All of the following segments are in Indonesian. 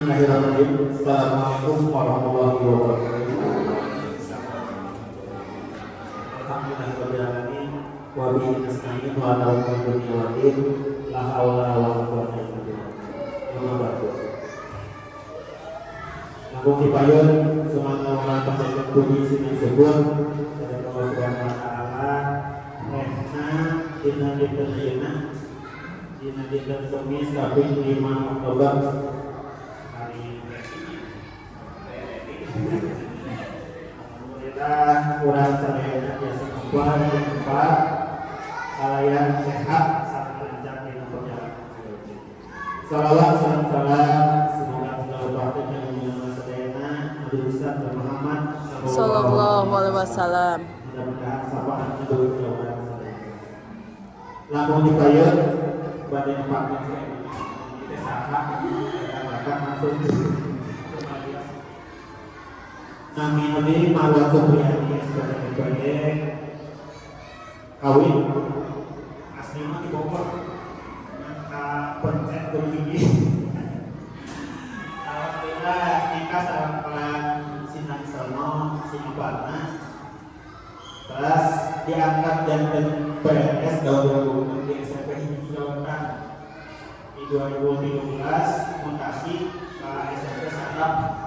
Bismillahirrahmanirrahim. Assalamualaikum warahmatullahi wabarakatuh. Alhamdulillahirrahmanirrahim. Wa bihi nasta'in wa ala umuri dunya wa din. La haula wa la quwwata illa billah. Lagu dipayun semangat orang panjang puji sini sebut dari Allah Subhanahu wa taala. Rehna dina Kamis kaping 5 Oktober. Alhamdulillah kurang sadayana biasa kuat tempat kalian sehat saat lancar di perjalanan. Salawat salam semoga berbahagia dan menyelamatkan sadayana Nabi Ustaz Muhammad sallallahu alaihi wasallam. Mudah-mudahan sapaan itu jauhan sadayana. Langsung dipayun badai nepatkan kita sahat kita masuk Nami Nabi Mawar Supriyadi sebagai kawin aslinya di Bogor angka pencet begini. Alhamdulillah nikah sareng pelan Sinang Sono Sinopana terus diangkat dan PNS tahun 2006 di SMP Hiji Jawaban di 2013 mutasi ke SMP Sarap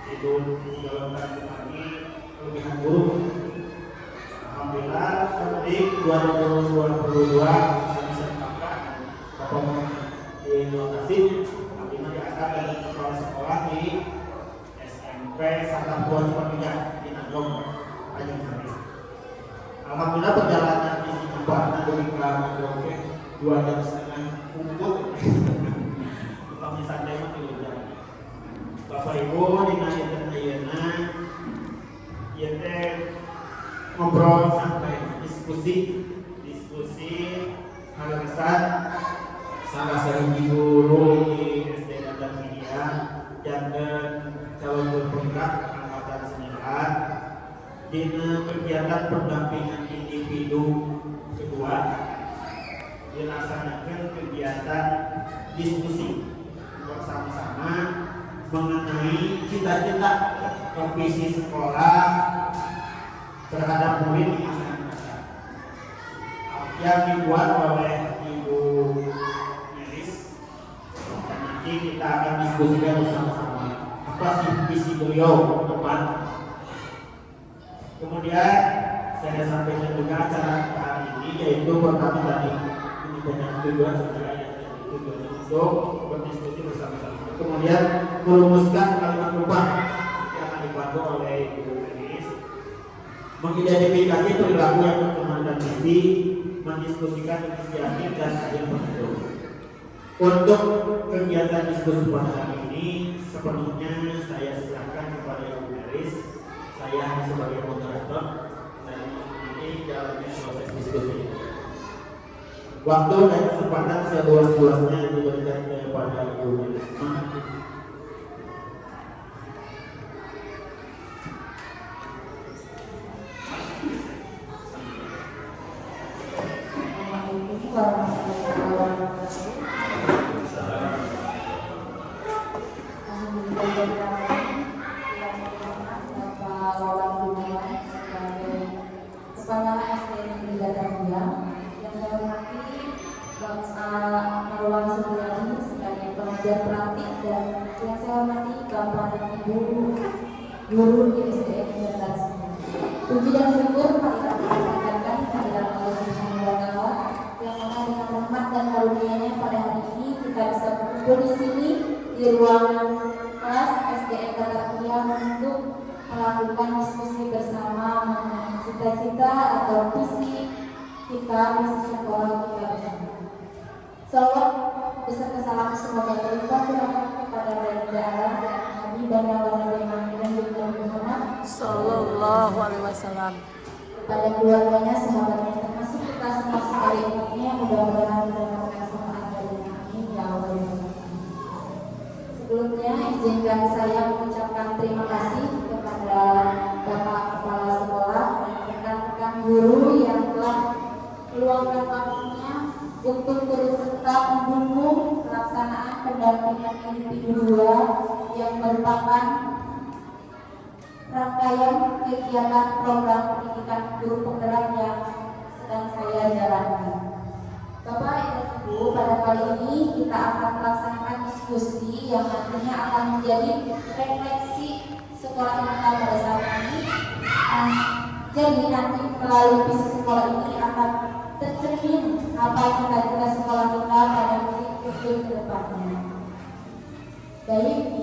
itu jalankan kami kelebihan guru. Alhamdulillah di 2022 saya bisa mengangkat Bapak di lokasi Alhamdulillah diangkat dari kepala sekolah di SMP Satapuan Cipatia di Nagong Tanjung Sari. Alhamdulillah perjalanan di Cipatia dari Nagong 2 jam setengah untuk kami santai mati hujan. Bapak Ibu dinaikkan ayeuna ieu teh ngobrol sampai diskusi halasan salah satu guru di SD Dadang Media dan calon berpenggerak angkatan 9 dina kegiatan pendampingan individu kedua dilaksanakan kegiatan diskusi bersama-sama mengenai cita-cita visi sekolah terhadap murid di masa mendatang yang dibuat oleh Ibu Melis dan nanti kita akan diskusikan bersama-sama apa sih visi beliau ke depan. Kemudian saya sampaikan juga acara hari ini yaitu pertama tadi ini banyak tujuan sebenarnya tujuan untuk berdiskusi bersama-sama. Kemudian merumuskan kalimat ubah yang akan dibantu oleh Ibu Melis, mengidentifikasi perilaku yang berkembang dan mimpi, mendiskusikan inisiatif dan kajian penutup. Untuk kegiatan diskusi pada hari ini sepenuhnya saya silakan kepada Ibu Melis. Saya hanya sebagai moderator dan ini jalannya proses diskusi. Waktu dan kesempatan seluas-luasnya diberikan kepada Ibu Melis. Guru di SDN Berdas. Puji dan syukur marilah kita panjatkan kehadiran Allah Subhanahu wa taala yang mana dengan rahmat dan karunia-Nya pada hari ini kita bisa berkumpul di sini di ruangan kelas SDN Berdas untuk melakukan diskusi bersama mengenai cita-cita atau visi kita, visi sekolah kita bersama. Salawat beserta salam semoga terlimpah curahkan kepada baginda Allah dan Nabi Muhammad Sallallahu alaihi wasallam. Pada keluarganya, sahabatnya, termasuk kita semua sekali umatnya, mudah-mudahan mendapatkan syafaat dari Amin ya Allah ya Rabbal. Sebelumnya izinkan saya mengucapkan terima kasih kepada Bapak Kepala Sekolah dan rekan-rekan guru yang telah meluangkan waktunya untuk turut serta mendukung pelaksanaan pendampingan individu 2 yang merupakan rangkaian kegiatan program pendidikan guru penggerak yang sedang saya jalankan. Bapak dan Ibu, pada kali ini kita akan melaksanakan diskusi yang nantinya akan menjadi refleksi sekolah kita pada saat ini. Jadi nanti melalui visi sekolah ini akan tercermin apa cita-cita sekolah kita pada titik ke depannya. Baik,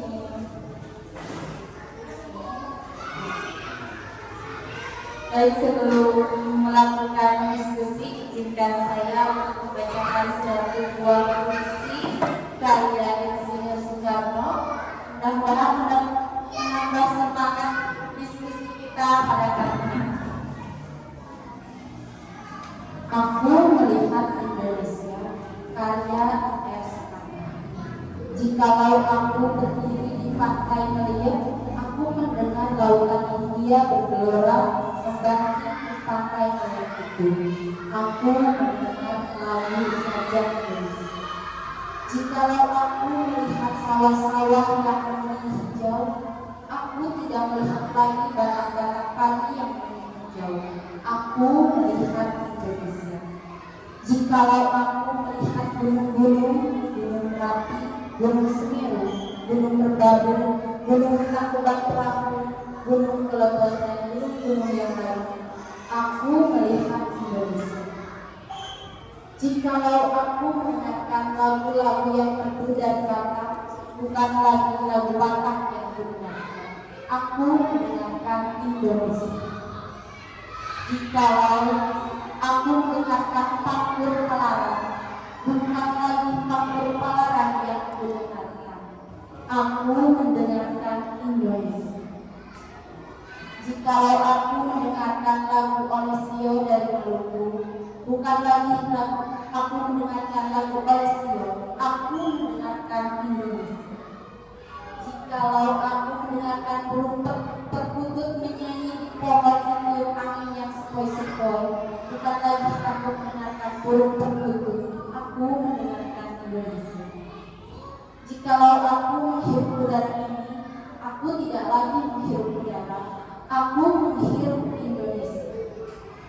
sebelum melakukan diskusi, izinkan saya untuk membacakan suatu buah puisi karya Insinyur Soekarno. Mudah-mudahan menambah semangat diskusi kita pada kali ini. Aku melihat Indonesia, karya R. Soekarno. Jikalau aku berdiri di pantai melihat, aku mendengar lautan India bergelora membangkit di pantai melihat itu. Aku mendengar lagu saja Indonesia. Jikalau aku melihat sawah-sawah yang memilih hijau, aku tidak melihat lagi batak-batak padi yang memilih hijau. Aku melihat Indonesia. Jikalau aku melihat gunung-gunung, gunung Merapi, gunung Semeru, gunung Merbabu, gunung Tangkuban Perahu, gunung Kelebon dan gunung-gunung yang lainnya, aku melihat Indonesia. Jikalau aku mendengarkan lagu-lagu yang merdu dan Batak, bukan lagi lagu Batak yang kudengarkan, aku mendengarkan Indonesia. Jikalau aku mendengarkan Pangkur Palaran, bukan lagi Pangkur Palaran yang kudengarkan, aku mendengarkan Indonesia. Jikalau aku mendengarkan lagu Olesio dari Maluku, bukan lagi aku mendengarkan lagu Olesio, aku mendengarkan Indonesia. Jikalau aku mendengarkan burung perkutut menyanyi di pohon meniup angin yang sepoi-sepoi, bukan lagi aku mendengarkan burung perkutut, aku mendengarkan Indonesia. Jikalau aku menghirup udara ini, aku tidak lagi menghirup udara, aku menghirup Indonesia.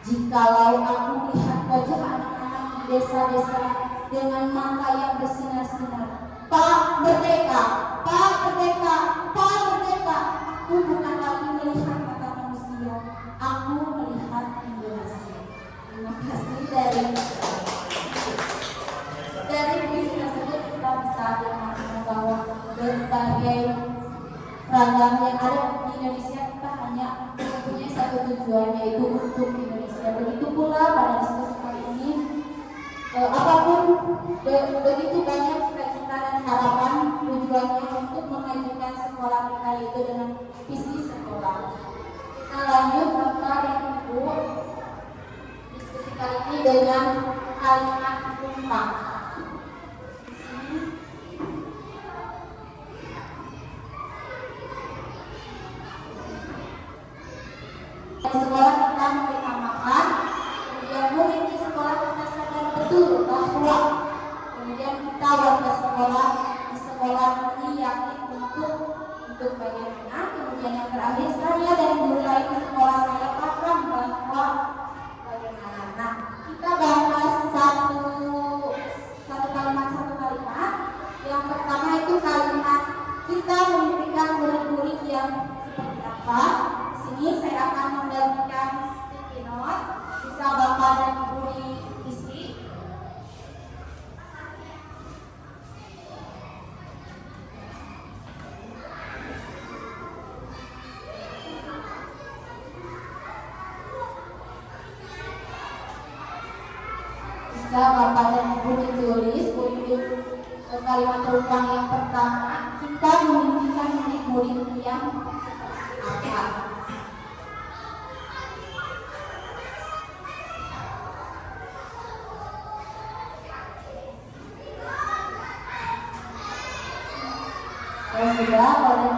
Jikalau aku melihat wajah anak-anak di desa-desa dengan mata yang bersinar-sinar, Pak Merdeka, Pak Merdeka, Pak Merdeka, aku bukan lagi melihat mata manusia, aku melihat Indonesia. Terima kasih. Dari puisi tersebut kita bisa memahami bahwa berbagai ragam yang ada di Indonesia kita hanya mempunyai satu tujuan, yaitu untuk Indonesia. Begitu pula pada diskusi kali ini, apapun begitu banyak cita-cita dan harapan tujuannya untuk memajukan sekolah kita, yaitu dengan visi sekolah. Kita lanjut Bapak dan Ibu diskusi kali ini dengan kalimat tumpang. Sekolah kita mengutamakan, kemudian murid di sekolah kita sadar betul bahwa kemudian kita warga sekolah di sekolah ini yakin untuk bagaimana. Kemudian yang terakhir, saya dan guru lain di sekolah saya paham bahwa bagaimana. Nah, kita bahas satu kalimat. Yang pertama itu kalimat kita memimpikan murid-murid yang seperti apa. Di sini saya akan membagikan sticky note, bisa Bapak dan Ibu diisi. Bisa Bapak dan Ibu ditulis untuk kalimat terulang yang pertama, kita memimpikan murid-murid yang apa. Sudah boleh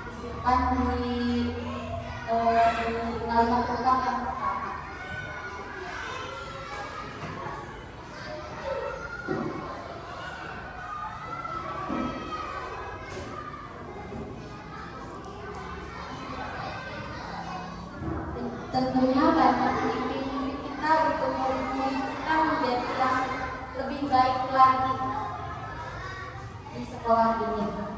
disimpan di kalimat terulang yang pertama. Tentunya banyak mimpi-mimpi kita untuk murid-murid kita menjadi yang lebih baik lagi di sekolah ini.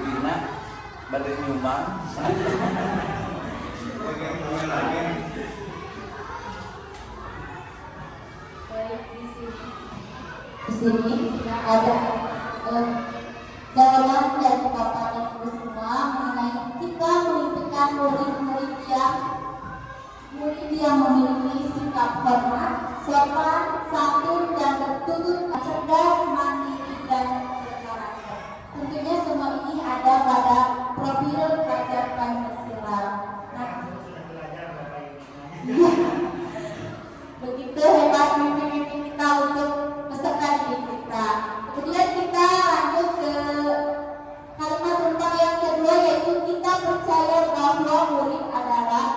Wina badai nyumbang. Di sini ada jawaban dari Bapak dan Ibu semua mengenai kita menimpikan murid-murid yang memiliki sikap hormat, sopan, santun, dan tertutup, cerdas, mandiri, dan berkarakter. Tentunya semua ini ada pada profil pelajar Pancasila. Nah, begitu hebat mimpi-mimpi kita untuk peserta didik kita. Kemudian kita lanjut ke kalimat tentang yang kedua, yaitu kita percaya bahwa murid adalah,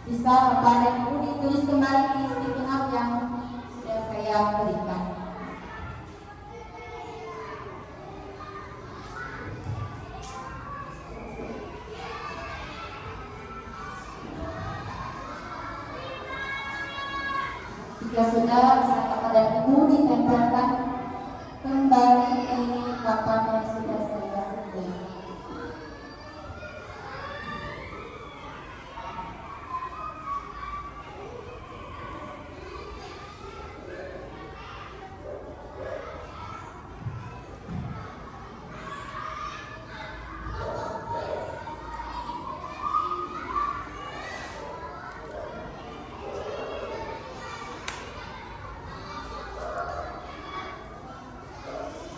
bisa Bapak dan Ibu ditulis kembali di stipendium yang sudah saya berikan. Jika sudah, bisa Bapak dan Ibu ditempelkan kembali di papan yang sudah saya berikan.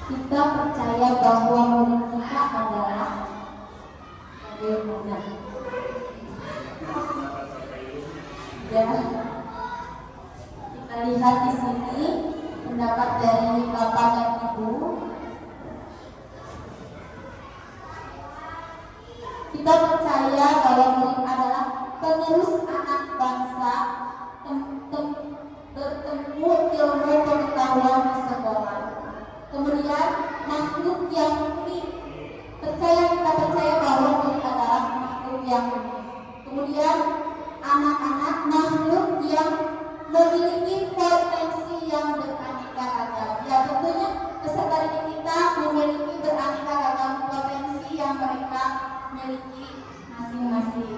Kita percaya bahwa murid kita adalah bagaimana? Ya, kita lihat di sini pendapat dari Bapak dan Ibu. Kita percaya bahwa murid adalah penerus anak bangsa, bertemu ilmu pengetahuan di sekolah. Kemudian makhluk yang unik. Kita percaya bahwa murid adalah makhluk yang unik. Kemudian anak-anak makhluk yang memiliki potensi yang beraneka ragam. Ya, tentunya peserta didik kita memiliki beraneka ragam potensi yang mereka miliki masing-masing.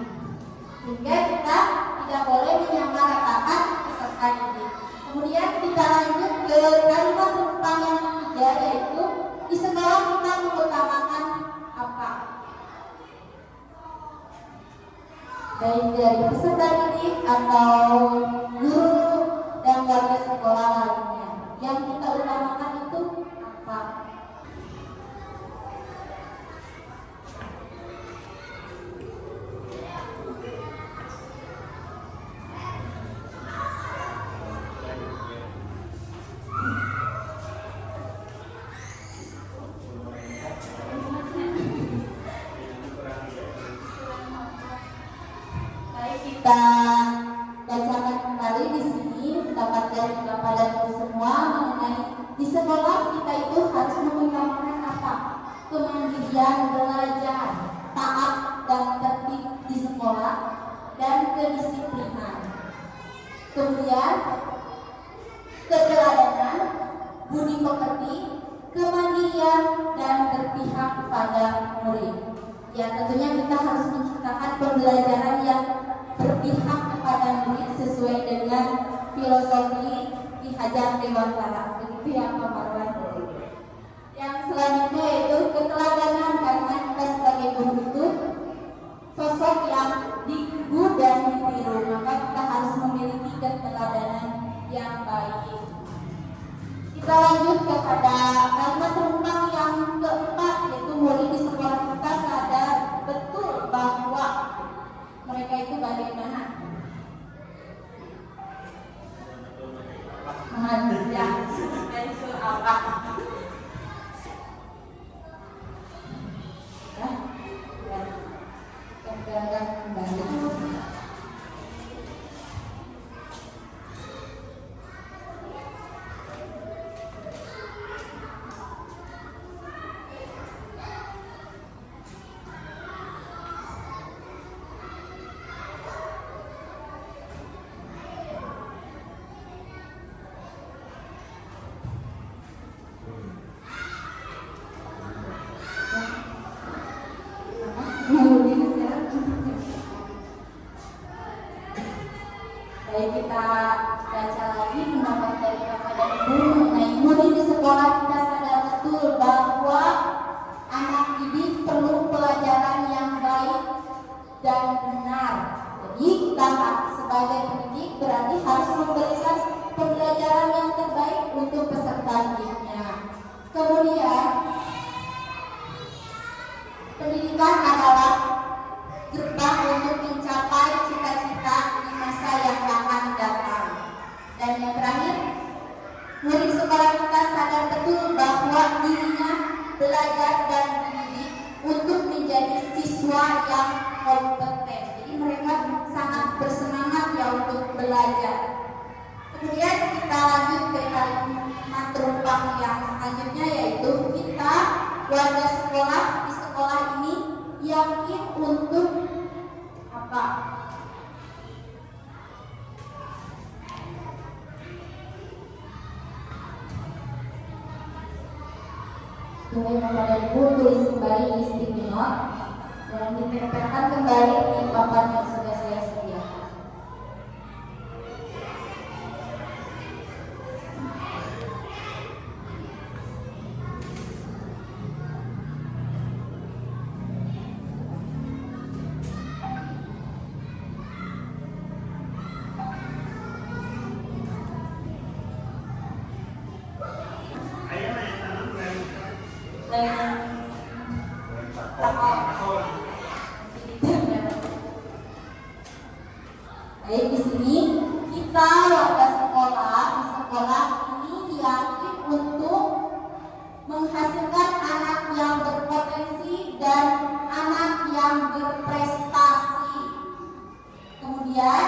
Sehingga kita tidak boleh menyamaratakan peserta didik. Kemudian kita lanjut ke kalimat tentang yang ketiga, yaitu di sekolah kita mengutamakan apa? Baik dari peserta didik atau guru dan warga sekolah lainnya. Yang kita utamakan itu apa? Kita bacakan kembali di sini pendapat dari Bapak dan Ibu semua mengenai di sekolah kita itu harus mengutamakan apa? Kemandirian belajar, taat dan tertib di sekolah, dan kedisiplinan. Kemudian keteladanan, budi pekerti, kemandirian, dan berpihak pada murid. Ya, tentunya kita harus menciptakan pembelajaran yang berpihak kepada murid sesuai dengan filosofi Ki Hajar Dewantara. Begitu ya Pak Marwan. Yang selanjutnya yaitu keteladanan, karena kita sebagai guru itu sosok yang diigu dan ditiru, maka kita harus memiliki keteladanan yang baik. Kita lanjut kepada kalimat tentang yang keempat, yaitu murid di sekolah kita sadar betul bahwa mereka itu bagaimana? ya dan itu apa ya tegakkan kembali. Baik, kita baca lagi pendapat dari Bapak dan Ibu mengenai murid di sekolah. Kita sadar betul bahwa anak didik perlu pelajaran yang baik dan benar. Jadi kita sebagai pendidik berarti harus memberikan pembelajaran yang terbaik untuk peserta didiknya. Kemudian pendidikan adalah gerbang untuk mencapai cita-cita di masa yang akan datang. Dan yang terakhir, murid sekolah kita sadar betul bahwa dirinya belajar dan dididik untuk menjadi siswa yang kompeten. Jadi mereka sangat bersemangat ya untuk belajar. Kemudian kita lanjut ke kalimat terumpang yang selanjutnya, yaitu kita warga sekolah di sekolah ini yakin untuk apa? Boleh Bapak dan Ibu tulis kembali di sticky note dan ditempelkan kembali di papan yang sudah saya sediakan. Baik, di sini kita warga sekolah di sekolah ini yakin untuk menghasilkan anak yang berpotensi dan anak yang berprestasi. Kemudian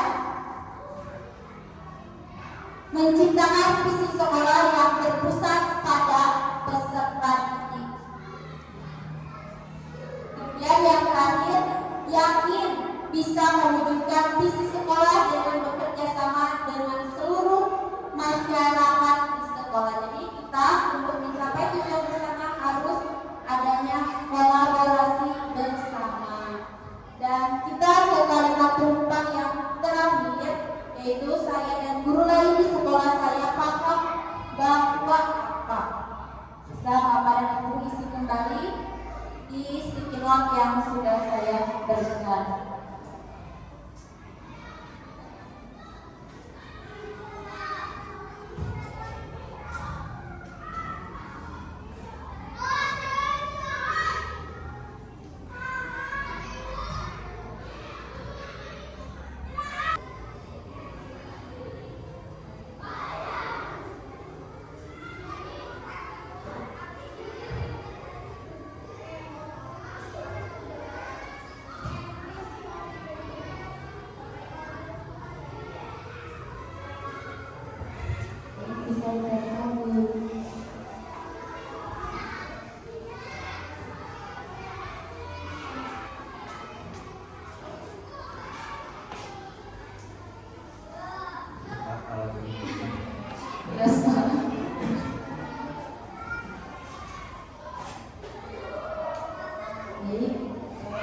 menciptakan visi sekolah yang berpusat pada peserta didik. Kemudian yang terakhir, yakin bisa mewujudkan visi sekolah dengan bekerja sama dengan seluruh masyarakat di sekolah. Jadi kita untuk mencapai tujuan bersama harus adanya kolaborasi bersama. Dan kita ke kalimat penumpang yang terakhir, yaitu saya dan guru lain di sekolah saya paham bahwa apa? Bisa Bapak dan Ibu isi kembali di sticky note yang sudah saya berikan.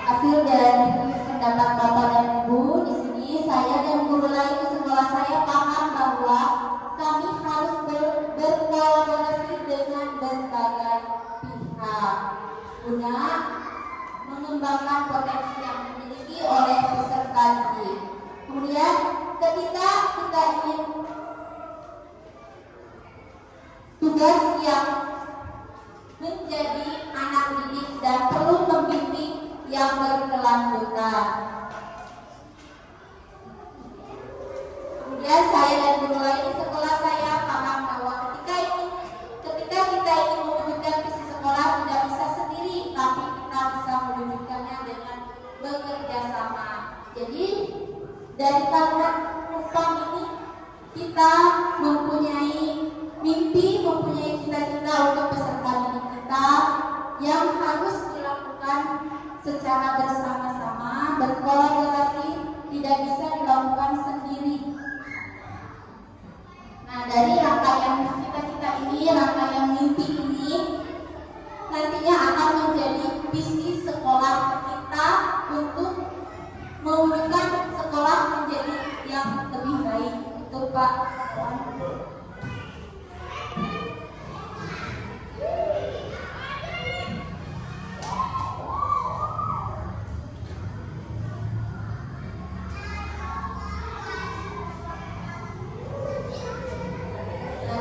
Hasil dari pendapat Bapak dan Ibu, di sini saya dan guru lain di sekolah saya paham bahwa kami harus berkolaborasi dengan berbagai pihak guna mengembangkan potensi yang dimiliki oleh peserta didik. Kemudian ketika kita ingin tugas yang menjadi anak didik dan perlu membimbing yang berkelanjutan. Kemudian saya dan guru lain di sekolah saya paham Dari kalimat numpang ini kita mempunyai mimpi, mempunyai cita-cita untuk peserta didik kita yang harus dilakukan secara bersama-sama, berkolaborasi, tidak bisa dilakukan sendiri. Nah, dari rangkaian cita-cita ini, rangkaian mimpi ini nantinya akan menjadi visi sekolah kita untuk mewujudkan sekolah menjadi yang lebih baik. Itu Pak.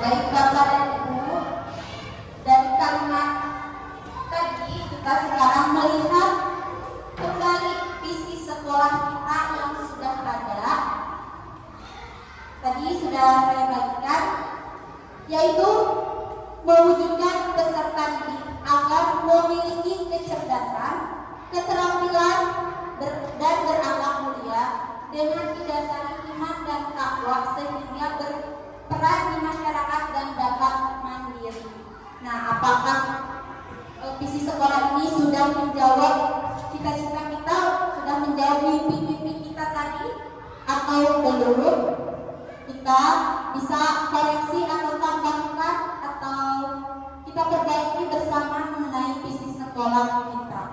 Baik Bapak dan Ibu, dari kalimat tadi kita sekarang melihat kembali visi sekolah kita yang sudah ada. Tadi sudah saya bagikan, yaitu mewujudkan peserta didik agar memiliki kecerdasan, keterampilan, dan berakhlak mulia dengan didasari iman dan takwa sehingga berperan di masyarakat dan dapat mandiri. Nah, apakah visi sekolah ini sudah menjawab cita-cita kita, sudah menjawab mimpi-mimpi kita tadi, atau belum? Kita bisa koreksi atau tambahkan atau kita perbaiki bersama mengenai visi sekolah kita.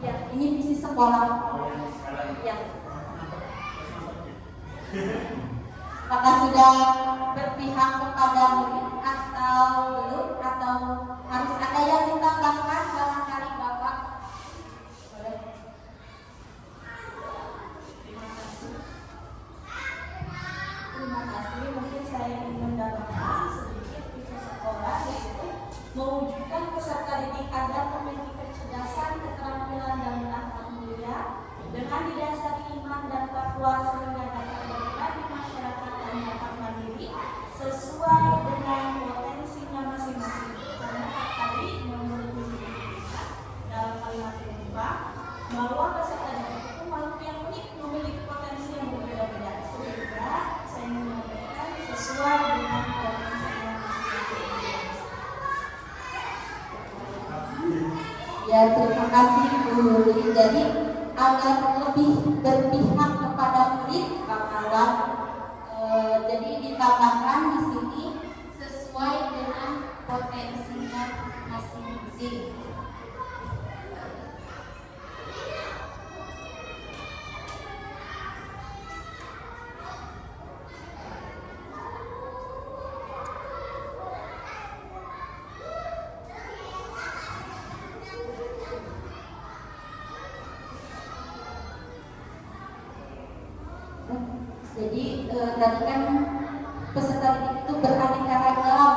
Ya, ini visi sekolah. Ya. Apakah sudah berpihak kepada murid atau belum, atau harus ada yang ditambahkan barangkali Bapak? Boleh. Terima kasih. Mungkin saya ingin menambahkan sedikit visi sekolah, yaitu mewujudkan peserta didik agar memiliki kecerdasan, keterampilan, dan berakhlak mulia dengan didasari iman dan takwa sehingga dapat berperan di masyarakat dan dapat mandiri sesuai dengan potensinya masing-masing. Karena tadi menurut kita dalam kalimat penumpang bahwa peserta didik itu makhluk yang unik, memiliki potensi yang berbeda-beda, sehingga saya menyampaikan sesuai dengan potensinya masing-masing. Ya, terima kasih Bu Yuli. Jadi agar lebih berpihak kepada murid, kawan-kawan, jadi ditambahkan di sini sesuai dengan potensinya masing-masing. Jadi tadi kan peserta didik itu beraneka ragam,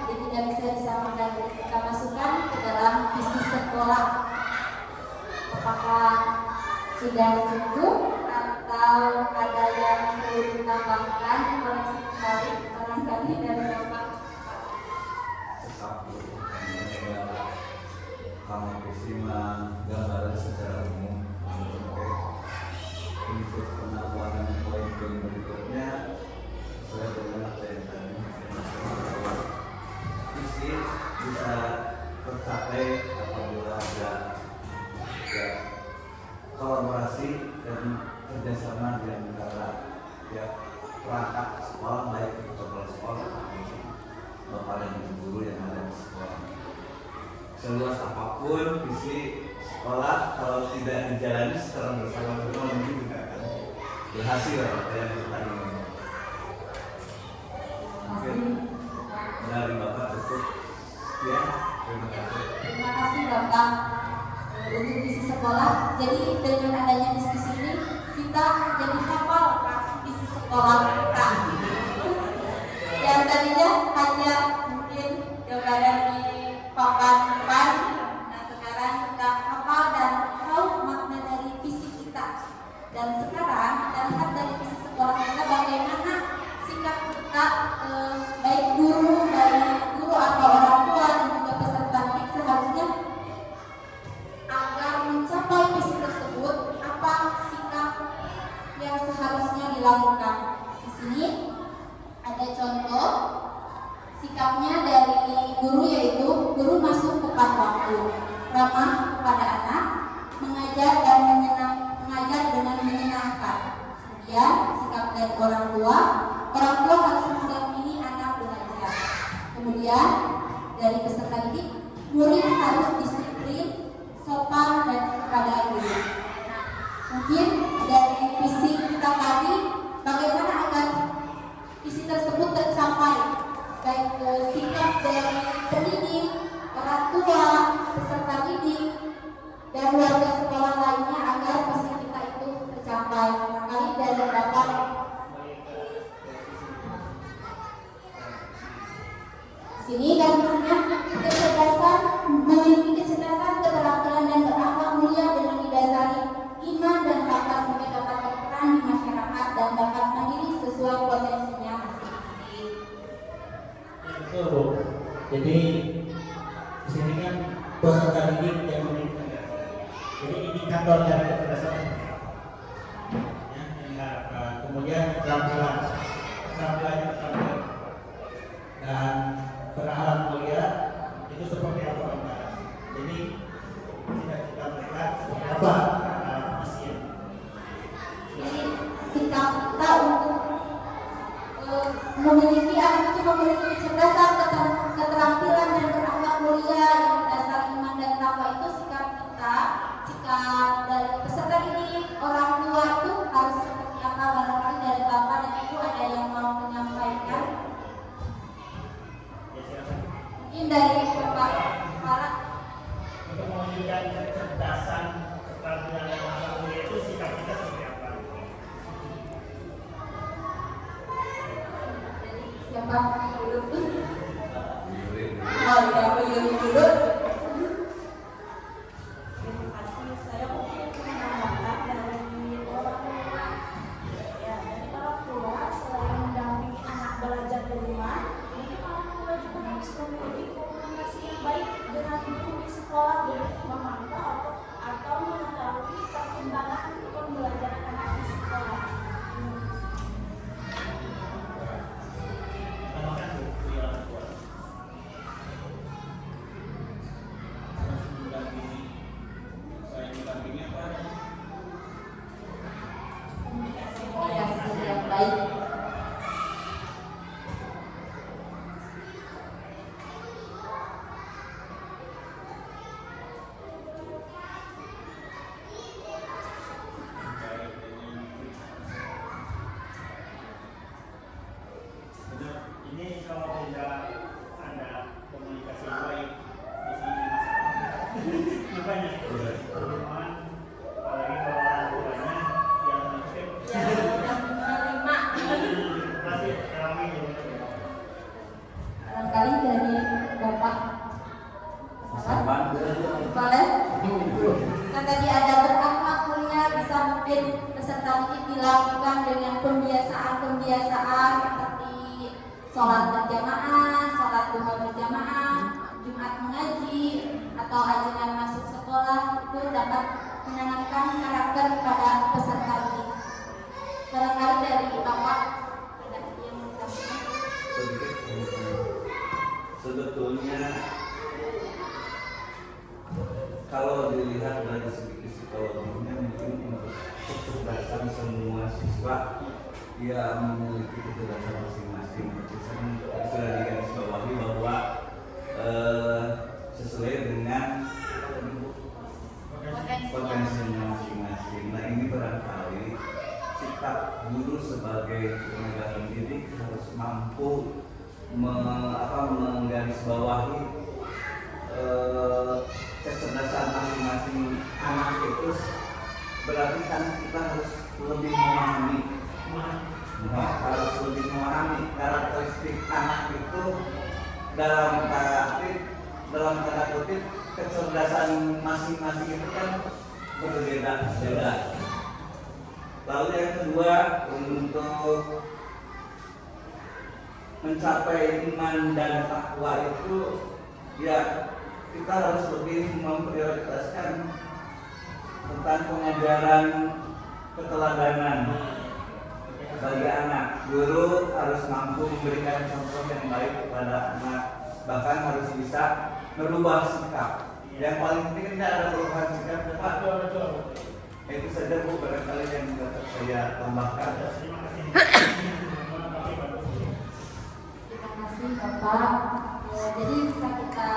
jadi tidak bisa disamakan. Kita masukkan ke dalam visi sekolah. Apakah sudah cukup atau ada yang perlu ditambahkan, koreksi kembali barangkali dari Bapak? Kamu kesimpulan gambaran secara umum untuk penambahan poin-poin berikutnya sesuai dengan apa yang tadi visi bisa tercapai apabila ada kolaborasi dan kerjasama di antara perangkat sekolah, baik itu kepala sekolah bapak dan ibu guru yang ada di sekolah. Seluas apapun visi sekolah, kalau tidak dijalani secara bersama-sama mungkin tidak akan berhasil apa yang kita inginkan. Mungkin dari Bapak cukup. Ya, terima kasih. Terima kasih Bapak untuk visi sekolah. Jadi dengan adanya diskusi ini kita jadi hafal Pak visi sekolah kita. Yang tadinya hanya mungkin gambaran di papan depan, nah sekarang kita hafal dan tahu makna dari visi kita. Dan sekarang kita lihat dari visi sekolah kita bagaimana sikap kita, baik guru atau orang tua dan juga peserta didik seharusnya agar mencapai Kemudian sikap dari orang tua harus mendampingi anak belajar. Kemudian dari peserta didik, murid harus disiplin, sopan dan kepada guru. Mungkin dari visi kita tadi, bagaimana agar visi tersebut tercapai, baik sikap dari pendidik, orang tua, peserta didik, dan warga sekolah lainnya agar visi kita itu tercapai. Barangkali dari Bapak. Sini dan isinya kecerdasan, memiliki kecerdasan, keterampilan dan berakhlak mulia dengan didasari iman dan takwa sehingga dapat berperan di masyarakat dan dapat mandiri sesuai potensinya masing-masing. Betul, Bu. Jadi di sini kan peserta didik yang memiliki kecerdasan. Jadi indikator dari kecerdasan ya, kemudian keterampilan dan berakhlak mulia itu seperti apa Pak? Jadi cita-cita mereka seperti apa isinya? Jadi sikap kita untuk memiliki anak itu memiliki kecerdasan, keterampilan dan berakhlak mulia yang didasari iman dan takwa itu sikap kita. Sikap dari peserta didik, orang tua itu harus seperti apa? Barangkali dari Bapak dan Ibu ada yang mau menyampaikan? Mungkin dari Bapak Para. Untuk mewujudkan kecerdasan, keterampilan dan berakhlak mulia itu sikap kita seperti apa? Siapa dulu? Oh, ya, beliau dulu. Terima kasih. Saya mungkin menambahkan dari orang tua. Ya, dari orang tua selain mendampingi anak belajar di rumah, mungkin orang tua juga harus memiliki komunikasi yang baik dengan guru di sekolah untuk memantau atau mengetahui perkembangan pembelajaran anak di sekolah. Tambahkan Bu, di orang tua. Harus mendampingi. Selain mendampingi apa? Komunikasi yang baik. Benar. Ini kalau tidak ada komunikasi yang baik di sini masalah. Makanya teman, apalagi kalau orang tuanya yang mungkin Menerima. masih ramai gitu. Barangkali dari Bapak Sabar. boleh? Kan tadi ada berakhlak mulia, bisa mungkin peserta didik dilakukan dengan pembiasaan seperti sholat berjamaah, sholat duha berjamaah, Jumat mengaji, atau ajaran masuk sekolah itu dapat menanamkan karakter pada peserta didik. Barangkali dari Bapak ada yang menambahkan? Sebetulnya kalau dilihat dari segi psikologinya mungkin untuk kecerdasan semua siswa yang memiliki kecerdasan masing-masing. Sudah digarisbawahi bahwa sesuai dengan potensinya masing-masing. Nah ini barangkali sikap guru sebagai tenaga pendidik harus mampu menggarisbawahi kecerdasan masing-masing anak itu. Berarti kan kita harus lebih memahami karakteristik anak itu dalam tanda kutip kecerdasan masing-masing itu kan berbeda-beda. Lalu yang kedua, untuk mencapai iman dan takwa itu ya kita harus lebih memprioritaskan tentang pengajaran keteladanan bagi anak. Guru harus mampu memberikan contoh yang baik kepada anak, bahkan harus bisa merubah sikap. Yang paling penting tidak ada perubahan sikap, Pak. Itu saja Bu, barangkali yang dapat saya tambahkan. Terima kasih. Terima kasih Bapak. Jadi bisa kita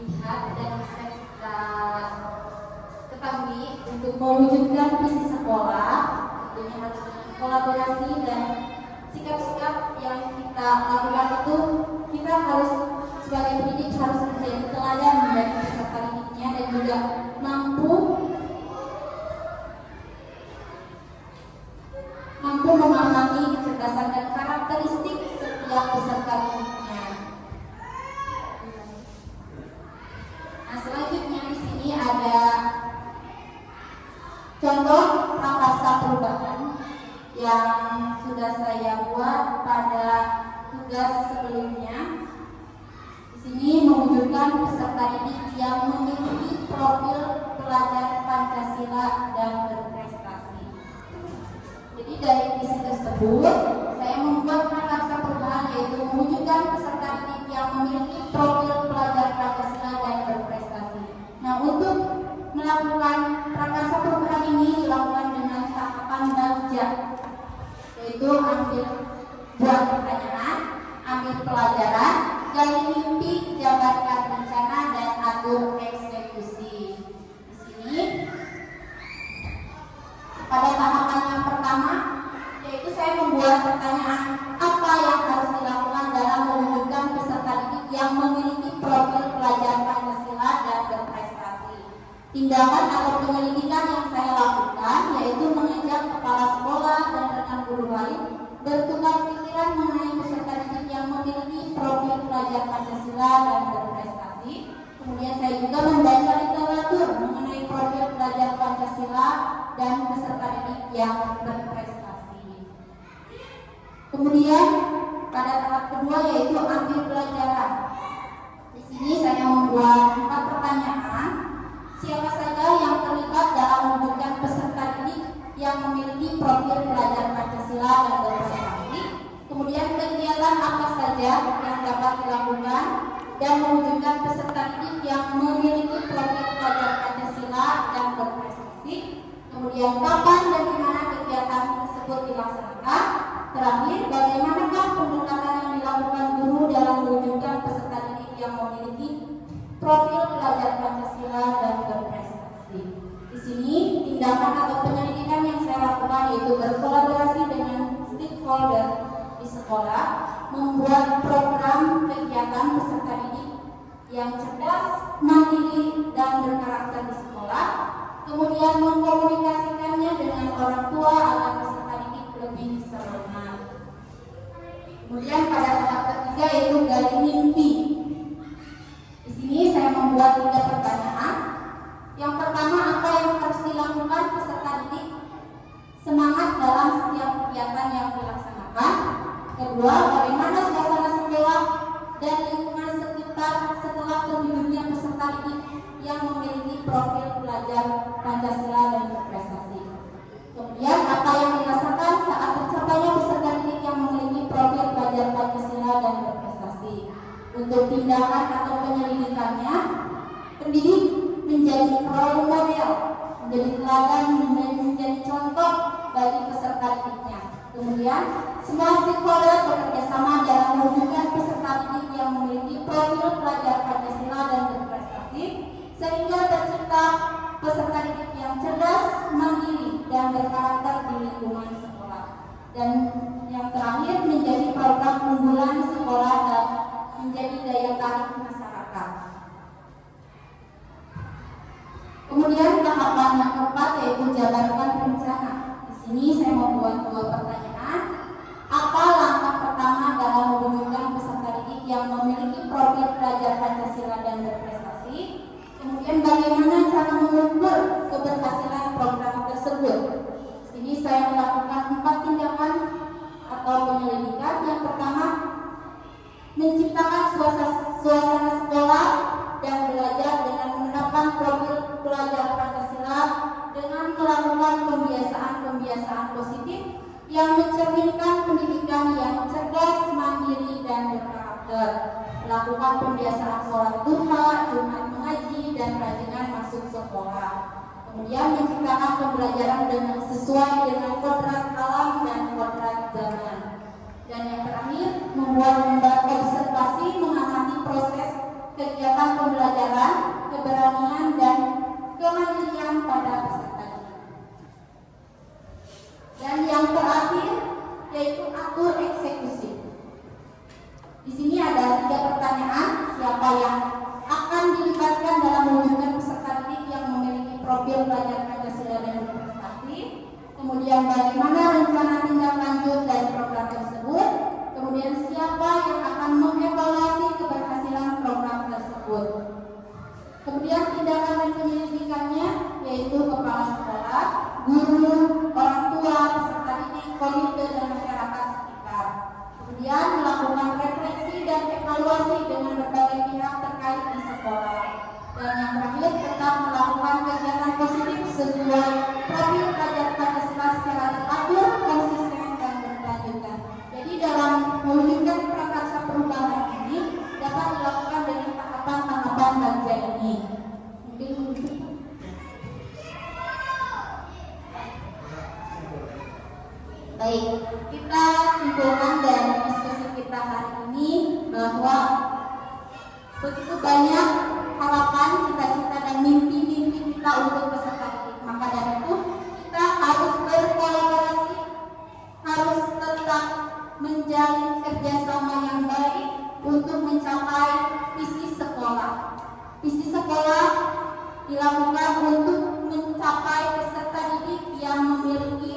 lihat dan bisa kita ketahui untuk mewujudkan visi sekolah tentunya harus dengan kolaborasi dan sikap-sikap yang kita lakukan itu kita harus sebagai pendidik harus menjadi teladan bagi peserta didiknya dan juga mampu memahami kecerdasan dan karakteristik setiap peserta didiknya. Nah, selanjutnya di sini ada contoh prakarsa perubahan yang sudah saya buat pada tugas sebelumnya. Di sini mewujudkan peserta didik yang memiliki profil pelajar Pancasila dan berprestasi. Jadi dari visi tersebut, saya membuat prakarsa perubahan yaitu mewujudkan peserta didik yang memiliki profil pelajar Pancasila dan berprestasi. Nah, untuk melakukan prakarsa perubahan ini dilakukan dengan tahapan baca, yaitu ambil buat pertanyaan, ambil pelajaran, gali mimpi, jabarkan rencana, dan atur eksekusi. Di sini pada tahapan yang pertama, yaitu saya membuat pertanyaan apa yang harus dilakukan dalam mewujudkan peserta didik yang memiliki profil pelajar Pancasila dan berprestasi. Tindakan atau penyelidikan yang saya lakukan yaitu mengajak kepala sekolah dan rekan guru lain bertukar pikiran mengenai peserta didik yang memiliki profil pelajar Pancasila dan berprestasi. Kemudian saya juga membaca literatur mengenai profil pelajar Pancasila dan peserta didik yang berprestasi. Kemudian pada tahap kedua yaitu ambil pelajaran. Di sini saya membuat 4 pertanyaan. Siapa saja yang terlibat dalam mewujudkan peserta didik yang memiliki profil pelajar Pancasila dan berprestasi? Kemudian kegiatan apa saja yang dapat dilakukan dan mewujudkan peserta didik yang memiliki profil pelajar Pancasila dan berprestasi? Kemudian kapan dan di mana kegiatan tersebut dilaksanakan? Terakhir, bagaimanakah pendekatan yang dilakukan guru dalam mewujudkan peserta didik yang memiliki profil pelajar Pancasila dan berprestasi? Di sini tindakan atau penyelidikan yang saya lakukan yaitu berkolaborasi dengan stakeholder di sekolah, membuat program kegiatan peserta didik yang cerdas, mandiri, dan berkarakter di sekolah, kemudian mengkomunikasikannya dengan orang tua agar peserta didik lebih semangat. Kemudian pada tahap ketiga yaitu gali mimpi. Di sini saya membuat 3 pertanyaan. Yang pertama, apa yang harus dilakukan peserta didik semangat dalam setiap kegiatan yang dilaksanakan? Kedua, bagaimana suasana sekolah dan lingkungan sekitar setelah terwujudnya peserta didik yang memiliki profil pelajar Pancasila dan berprestasi? Kemudian, apa yang dirasakan saat tercapainya peserta didik yang memiliki profil pelajar Pancasila dan berprestasi? Untuk tindakan atau penyelidikannya, pendidik menjadi role model, menjadi teladan, menjadi contoh bagi peserta didiknya. Kemudian, semua stakeholder bekerja sama dalam mewujudkan peserta didik yang memiliki profil pelajar Pancasila dan berprestasi, sehingga tercipta peserta didik yang cerdas, mandiri, dan berkarakter di lingkungan sekolah. Dan yang terakhir, menjadi program unggulan sekolah dan menjadi daya tarik masyarakat. Kemudian tahapan yang keempat yaitu jabarkan rencana. Di sini saya membuat 2 pertanyaan. Apa langkah pertama dalam mewujudkan peserta didik yang memiliki profil pelajar Pancasila dan berprestasi? Kemudian bagaimana cara mengukur keberhasilan program tersebut? Di sini saya melakukan 4 tindakan atau penyelidikan. Yang pertama, menciptakan suasana sekolah dan belajar dengan menerapkan profil pelajar Pancasila dengan melakukan pembiasaan positif yang mencerminkan pendidikan yang cerdas, mandiri, dan berkarakter. Melakukan pembiasaan sholat duha, Jumat mengaji, dan rajingan masuk sekolah. Kemudian menciptakan pembelajaran dengan sesuai dengan kodrat alam dan kodrat zaman. Dan yang terakhir, membuat observasi mengamati proses kegiatan pembelajaran, keberanian dan kemandirian pada peserta didik. Dan yang terakhir yaitu atur eksekusi. Di sini ada 3 pertanyaan, siapa yang akan dilibatkan dalam mewujudkan peserta didik yang memiliki profil belajar Pancasila dan berprestasi, kemudian bagaimana rencana tindak lanjut dari program tersebut, kemudian siapa yang akan mengevaluasi keberhasilan program tersebut. Kemudian tindakan dan penyelidikannya yaitu kepala sekolah, guru, orang tua, peserta didik, komite dan masyarakat sekitar. Kemudian melakukan refleksi dan evaluasi dengan berbagai pihak terkait di sekolah. Dan yang terakhir tetap melakukan kegiatan positif sesuai profil belajar Pancasila secara teratur, konsisten dan berkelanjutan. Jadi dalam mewujudkan prakarsa perubahan ini dapat dilakukan dengan tahapan-tahapan bagian ini. Mungkin baik, kita simpulkan dari diskusi kita hari ini bahwa begitu banyak harapan, cita-cita dan mimpi-mimpi kita untuk peserta didik. Maka dari itu kita harus berkolaborasi, harus tetap menjalin kerjasama yang baik untuk mencapai visi sekolah. Visi sekolah dilakukan untuk mencapai peserta didik yang memiliki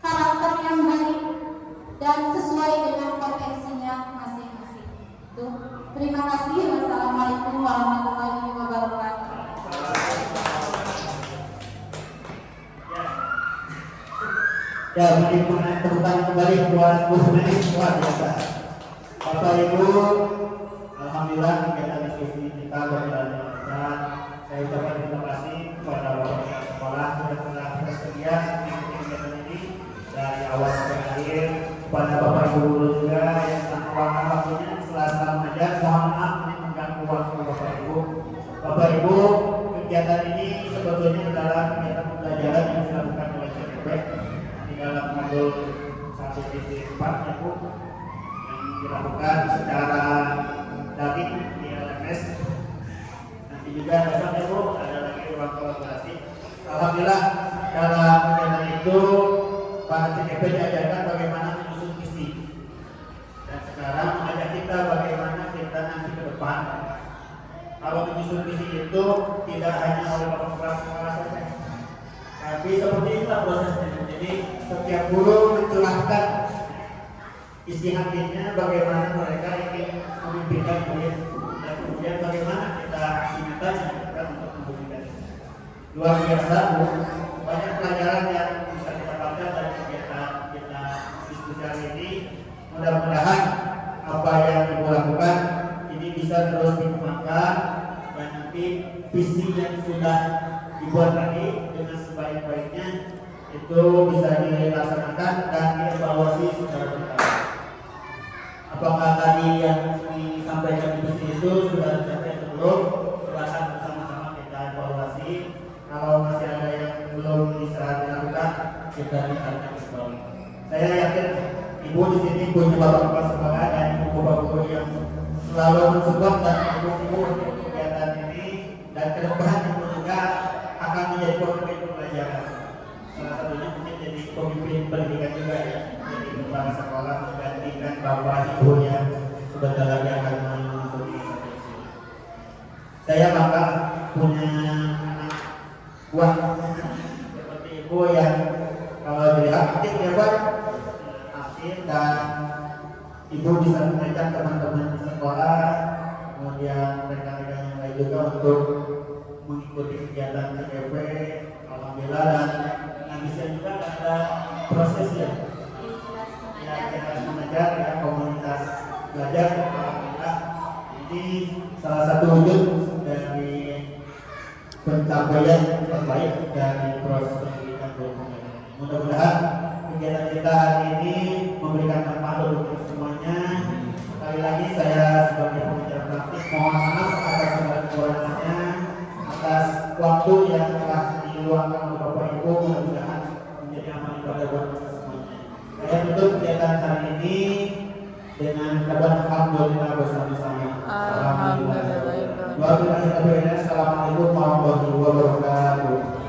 karakter yang baik dan sesuai dengan potensinya masing-masing. Terima kasih. Wassalamualaikum warahmatullahi wabarakatuh. Ya, menimbulkan terutan kembali buat guru ini luar biasa. Bapak Ibu, alhamdulillah kegiatan diskusi kita berjalan dengan lancar. Saya ucapkan terima kasih kepada bapak sekolah yang telah bersedia mengikuti kegiatan ini dari awal sampai akhir. Kepada bapak ibu guru juga yang telah meluangkan waktunya selasa mengajar, mohon maaf ini mengganggu waktu bapak ibu. Bapak ibu, kegiatan ini sebetulnya adalah kegiatan pembelajaran yang dilakukan oleh CPP di dalam modul 1.4 ya Bu, yang dilakukan secara daring di LMS. Nanti juga besok ya Bu ada lagi ruang kolaborasi. Alhamdulillah dalam kegiatan itu para CPP diajarkan bagaimana menyusun visi, dan sekarang mengajak kita bagaimana kita nanti ke depan. Kalau menyusun visi itu tidak hanya oleh bapak kepala sekolah saja, tapi seperti itulah prosesnya. Jadi setiap guru mencurahkan isi hatinya bagaimana mereka ingin memimpinkan murid, dan kemudian bagaimana kita aksi nyatanya kita untuk membuktikan itu. Luar biasa Bu, banyak pelajaran yang bisa kita dapatkan dari kegiatan kita diskusi hari ini. Mudah-mudahan apa yang Ibu lakukan ini bisa terus dikembangkan, dan nanti visi yang sudah dibuat tadi dengan sebaik-baiknya itu bisa dilaksanakan dan dievaluasi secara berkala. Apakah tadi yang disampaikan di visi itu sudah tercapai atau belum? Silakan bersama-sama kita evaluasi. Kalau masih ada yang belum bisa dilakukan, kita tingkatkan kembali. Saya yakin Ibu di sini punya bapak-bapak sekolah dan ibu-bapak guru yang selalu mensupport dan ibu-ibu untuk kegiatan ini, dan ke depan Ibu juga akan menjadi pemimpin pembelajaran. Salah satunya mungkin jadi pemimpin pendidikan juga ya, jadi kepala sekolah menggantikan bapak ibu yang sebentar lagi akan mengikuti satu sini. Saya bangga punya anak buah seperti Ibu yang kalau dilihat aktif ya Pak, aktif, dan Ibu bisa mengajak teman-teman di sekolah, kemudian rekan-rekan yang lain juga untuk mengikuti kegiatan CPP. Alhamdulillah, dan yang bisa juga ada proses ya kita mengajar ya, komunitas belajar. Alhamdulillah, ini salah satu wujud dari pencapaian terbaik dari proses pendidikan guru. Mudah-mudahan kegiatan kita hari ini memberikan manfaat untuk semuanya. Sekali lagi saya sebagai pengajar praktik mohon maaf atas segala kekurangannya, atas waktu yang telah dengan kabar alhamdulillah bersama-sama. Alhamdulillah. Assalamualaikum warahmatullahi wabarakatuh.